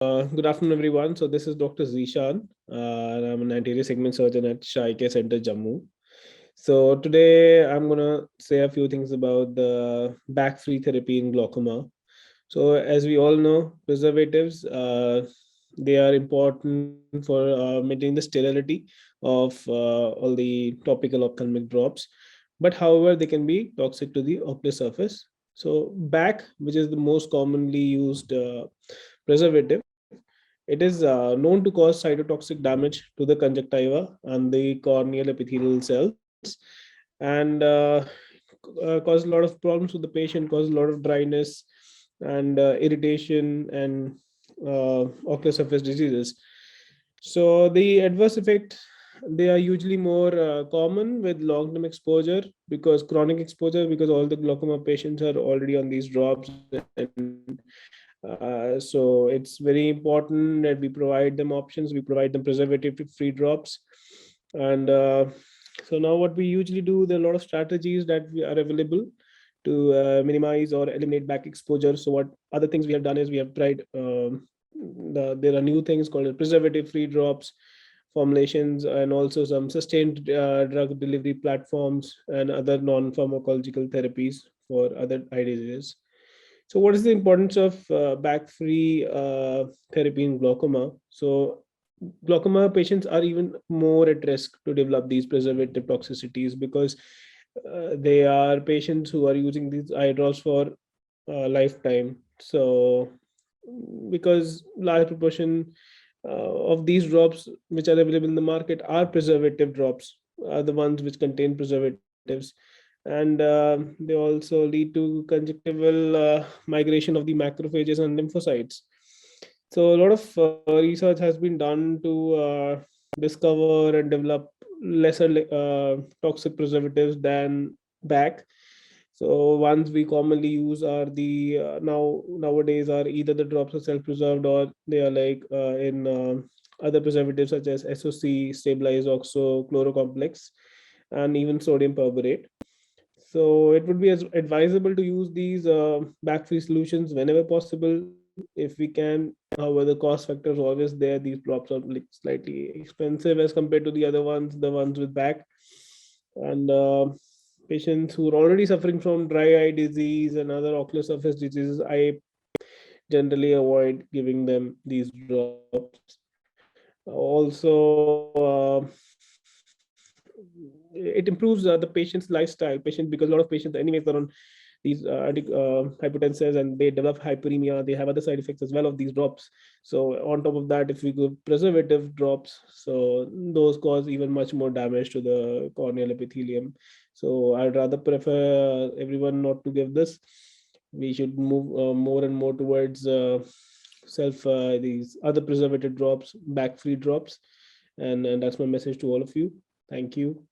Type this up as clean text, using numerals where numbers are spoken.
Good afternoon, everyone. So this is Dr. Zeeshan, and I'm an anterior segment surgeon at Shaike Center, Jammu. So today I'm gonna say a few things about the back-free therapy in glaucoma. So as we all know, preservatives they are important for maintaining the sterility of all the topical ophthalmic drops, but however they can be toxic to the ocular surface. So BAK, which is the most commonly used preservative, it is known to cause cytotoxic damage to the conjunctiva and the corneal epithelial cells, and cause a lot of problems with the patient, cause a lot of dryness and irritation and ocular surface diseases. So the adverse effect, they are usually more common with long-term exposure, because chronic exposure, because all the glaucoma patients are already on these drops, and so it's very important that we provide them options. We provide them preservative-free drops, and so now what we usually do, there are a lot of strategies that are available to minimize or eliminate back exposure. So what other things we have done is we have tried. There are new things called preservative-free drops formulations, and also some sustained drug delivery platforms and other non-pharmacological therapies for other eye diseases. So, what is the importance of back-free therapy in glaucoma? So, glaucoma patients are even more at risk to develop these preservative toxicities, because they are patients who are using these eye drops for lifetime. So, because large proportion of these drops which are available in the market are preservative drops, are the ones which contain preservatives, and they also lead to conjunctival migration of the macrophages and lymphocytes. So a lot of research has been done to discover and develop lesser toxic preservatives than BAC. So ones we commonly use are the nowadays are either the drops are self-preserved, or they are like in other preservatives such as SOC, stabilized oxo, chlorocomplex, and even sodium perborate. So it would be as advisable to use these back-free solutions whenever possible, if we can. However, the cost factor is always there. These drops are like slightly expensive as compared to the other ones, the ones with back. And patients who are already suffering from dry eye disease and other ocular surface diseases, I generally avoid giving them these drops. Also, it improves the patient's lifestyle. Patient, because a lot of patients, anyways, are on these hypotensives, and they develop hyperemia. They have other side effects as well of these drops. So on top of that, if we give preservative drops, so those cause even much more damage to the corneal epithelium. So I'd rather prefer everyone not to give this. We should move more and more towards self these other preservative drops, back free drops, and that's my message to all of you. Thank you.